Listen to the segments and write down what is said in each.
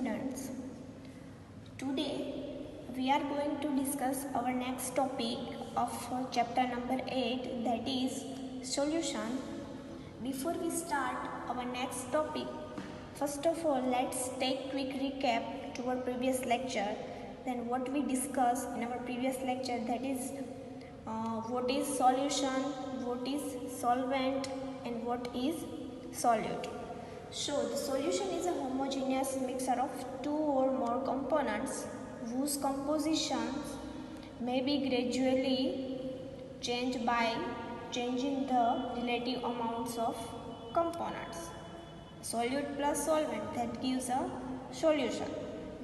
students. Today we are going to discuss our next topic of chapter number 8, that is solution. Before we start our next topic, first of all let's take quick recap to our previous lecture. Then what we discussed in our previous lecture, that is what is solution, what is solvent, and what is solute. So the solution is a homogeneous mixture of two or more components whose compositions may be gradually changed by changing the relative amounts of components. Solute plus solvent, that gives a solution.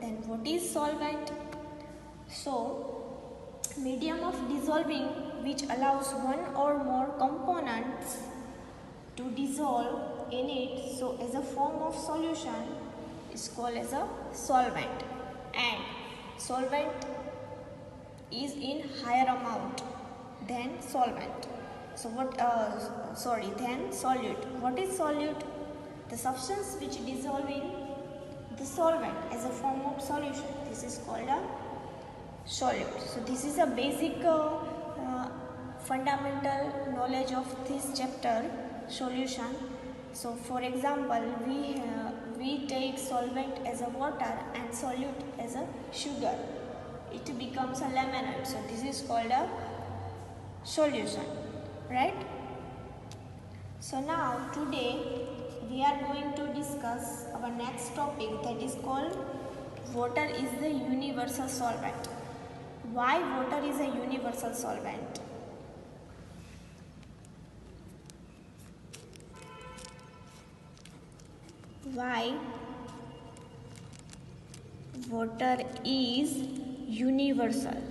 Then what is solvent? So medium of dissolving which allows one or more components to dissolve in it, so as a form of solution, is called as a solvent. And solvent is in higher amount than solvent. So then solute. What is solute? The substance which dissolve in the solvent as a form of solution. This is called a solute. So this is a basic fundamental knowledge of this chapter, solution. So for example, we take solvent as a water and solute as a sugar. It becomes a lemonade. So this is called a solution, right? So now today we are going to discuss our next topic, that is called water is the universal solvent. Why water is a universal solvent? Why water is universal?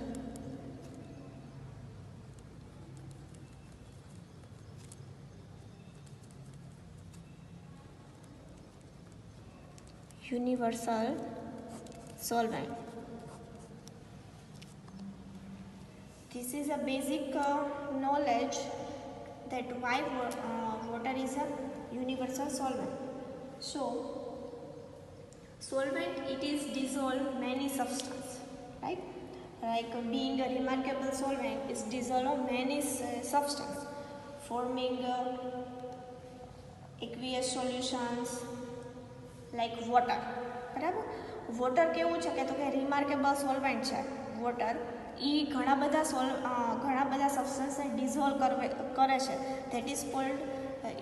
Universal solvent. This is a basic knowledge that why water is a universal solvent. So solvent, it is dissolve many substances, right? Like being a remarkable solvent is dissolve many substances, forming aqueous solutions like water. બરાબર, water કેવું છે કે તો કે remarkable solvent છે water. એ ઘણા બધા સબસ્ટન્સને dissolve કરે છે. That is called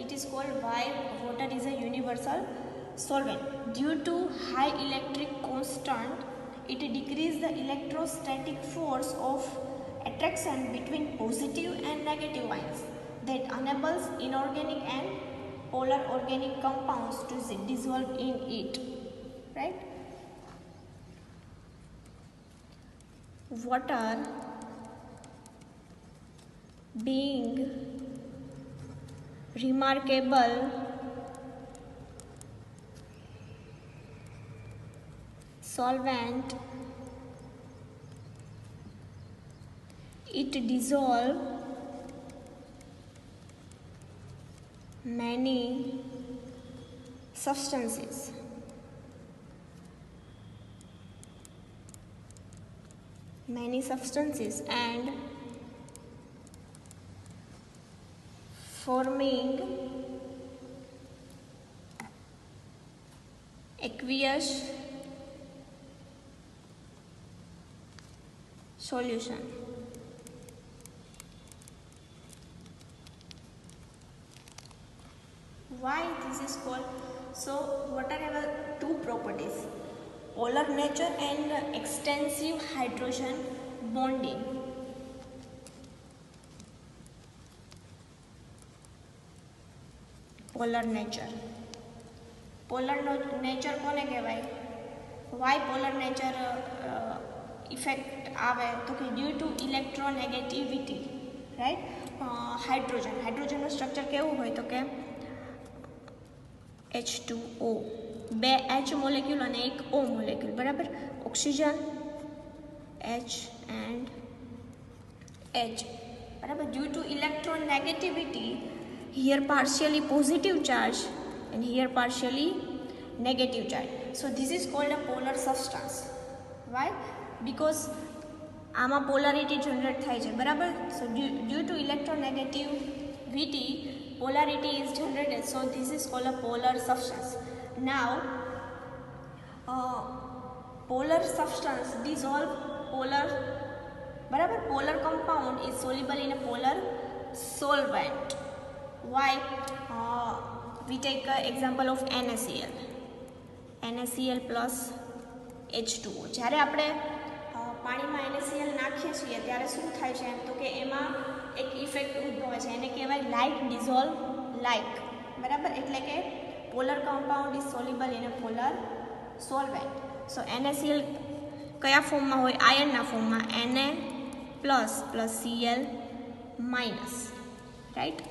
it is called why water is a universal solvent. Due to high electric constant, it decreases the electrostatic force of attraction between positive and negative ions that enables inorganic and polar organic compounds to dissolve in it, right? Water being remarkable solvent, it dissolve many substances. And forming aqueous solution. Why this is called? So water have two properties: polar nature and extensive hydrogen bonding. Polar nature. Polar nature કોને કહેવાય? Why polar nature effect આવે તો કે due to electronegativity, right? હાઇડ્રોજનનું structure કેવું હોય તો કે H2O, 2 H મોલેક્યુલ અને 1 O મોલેક્યુલ, બરાબર? ઓક્સિજન H and H, બરાબર? Due to electronegativity, here partially positive charge and here partially negative charge. So this is called a polar substance. Why? Because આમાં polarity generate થાય છે, બરાબર. So due to electronegativity polarity is generated, so this is called a polar substance. Now polar substance dissolve polar, બરાબર. polar compound is soluble in a polar solvent. Why? We take an example of NaCl plus H2O. જ્યારે આપણે પાણીમાં NaCl નાખીએ છીએ ત્યારે શું થાય છે, એમ તો કે એમાં એક ઇફેક્ટ ઉદ્ભવે છે, એને કહેવાય લાઇક ડિઝોલ્વ લાઇક, બરાબર. એટલે કે polar compound is soluble in a polar solvent. So NaCl કયા ફોર્મમાં હોય? આયનના ફોર્મમાં, Na plus plus Cl minus, right.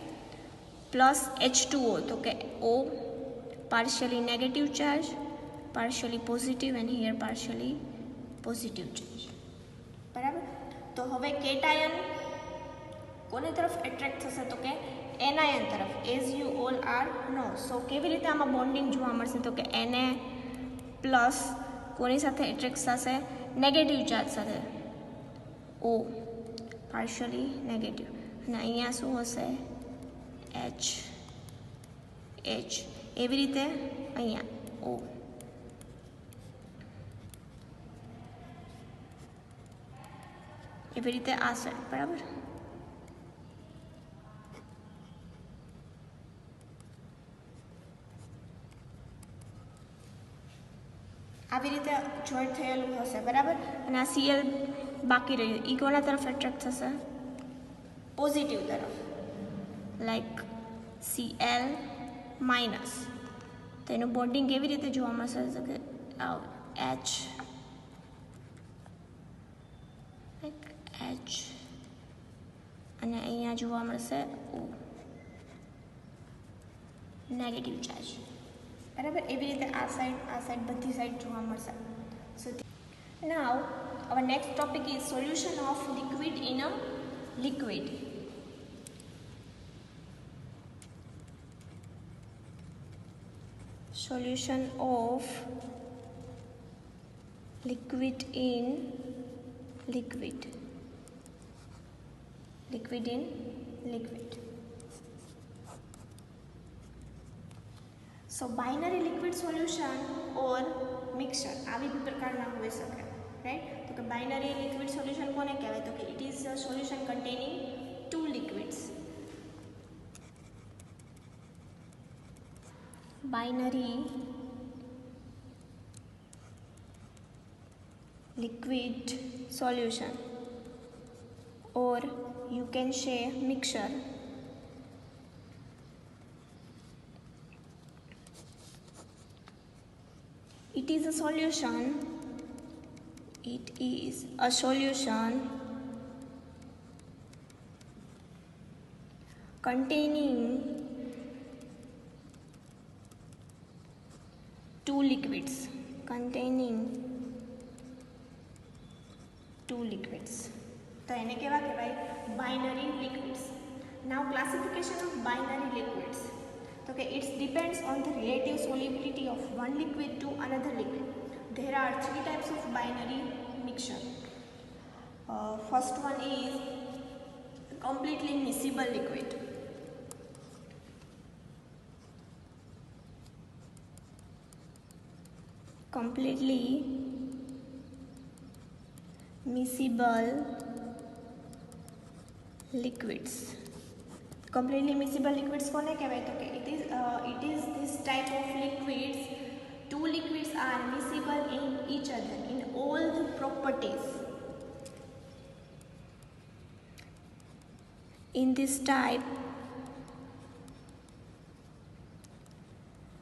Plus H2O, તો કે O partially negative charge, partially positive, and here partially positive charge, બરાબર. તો હવે કેટાયન કોને તરફ એટ્રેક્ટ થશે? તો કે એનાયન તરફ, એઝ યુ ઓલ આર નો. સો કેવી રીતે આમાં બોન્ડિંગ જોવા મળશે? તો કે Na પ્લસ કોની સાથે એટ્રેક્ટ થશે? નેગેટિવ ચાર્જ સાથે, O પાર્શિયલી નેગેટિવ, અને અહીંયા શું હશે? H. એવી રીતે અહીંયા O. એવી રીતે આ સાઈડ, બરાબર. આવી રીતે જોઈન્ટ થયેલું હશે, બરાબર. અને આ Cl બાકી રહ્યું, ઈ કોના તરફ એટ્રેક્ટ થશે? પોઝિટિવ તરફ, લાઈક Cl માઇનસ. તો એનું બોન્ડિંગ કેવી રીતે જોવા મળશે? તો કે H, અને અહીંયા જોવા મળશે O, નેગેટિવ ચાર્જ, બરાબર. એવી રીતે આ સાઈડ બધી સાઈડ જોવા મળશે. સો નાઉ our next topic is solution of liquid in a liquid. Solution of liquid in liquid. Liquid in liquid. So binary liquid solution or mixture આવી भी પ્રકારના હોઈ શકે, રાઈટ. તો કે બાઇનરી લિક્વિડ સોલ્યુશન કોને કહેવાય? તો કે it is a solution containing two liquids. Binary liquid solution, or you can say mixture. It is a solution containing two liquids. તો એને કેવા કહેવાય? Binary liquids. Now classification of binary liquids. તો કે it's depends on the relative solubility of one liquid to another liquid. There are three types of binary mixture. First one is completely miscible liquid. Completely miscible liquids. Completely miscible liquids કોને કહેવાય? તો કે it is this type of liquids. Two liquids are miscible in each other in all the properties. In this type,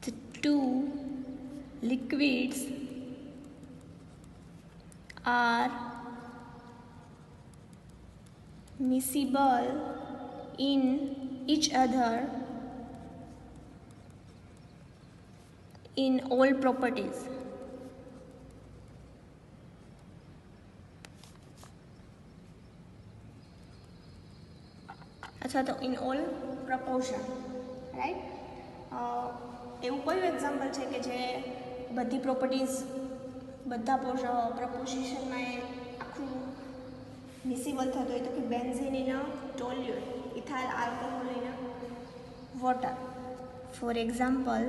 the two liquids are miscible in each other in all properties. अच्छा, तो in all proportion, right? એવું કયું example છે કે જે બધી properties બધા પ્રપોઝિશનમાં એ આખું મિસિબલ થતું હોય તો કે benzene in a toluene, ethyl alcohol in a water. For example,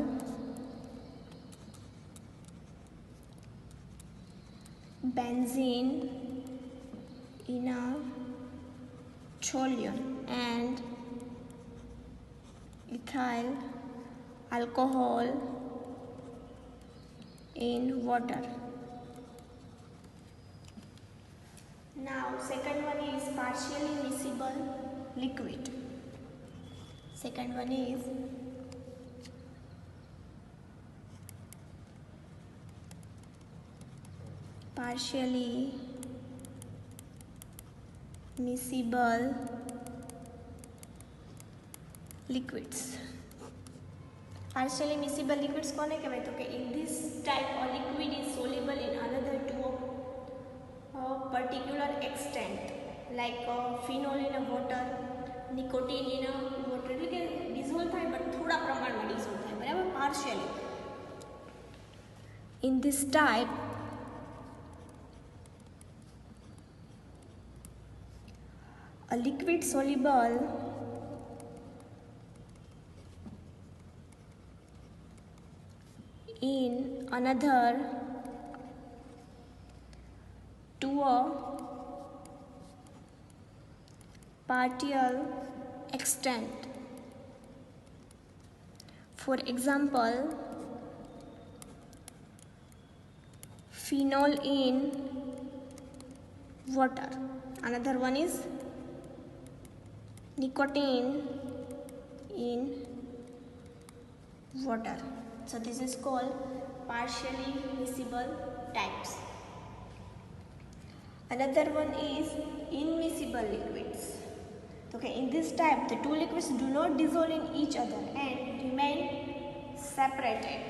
benzene in a toluene and ethyl alcohol in water. Now second one is partially miscible liquid. Second one is partially miscible liquids. Partially miscible liquids કોને કહેવાય તો કે in this type a liquid is soluble in another to a particular extent, like phenol in a water, nicotine in a water, એટલે કે dissolve થાય પણ થોડા પ્રમાણમાં dissolve થાય, બરાબર, partially. In this type a liquid soluble in another to a partial extent. For example, phenol in water. Another one is nicotine in water. So this is called partially miscible types. Another one is immiscible liquids. Okay, in this type the two liquids do not dissolve in each other and remain separated.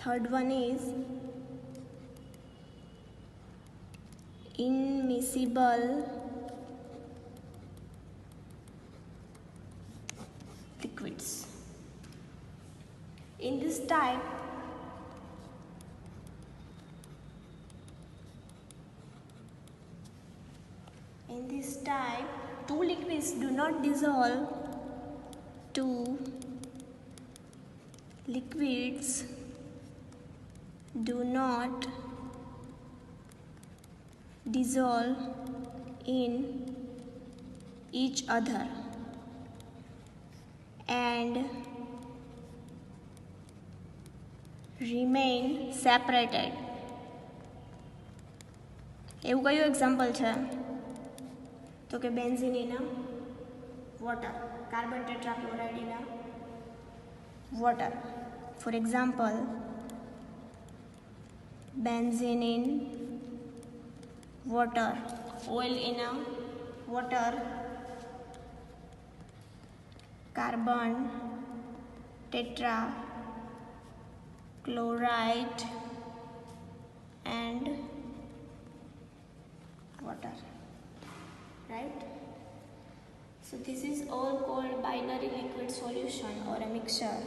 Third one is immiscible liquids. In this type two liquids do not dissolve, two liquids do not dissolve in each other and remain separated. એવું કયું example છે તો કે benzene in water, carbon tetrachloride in water. For example, benzene in water, oil in water, carbon tetrachloride and water, right? So this is all called binary liquid solution or a mixture.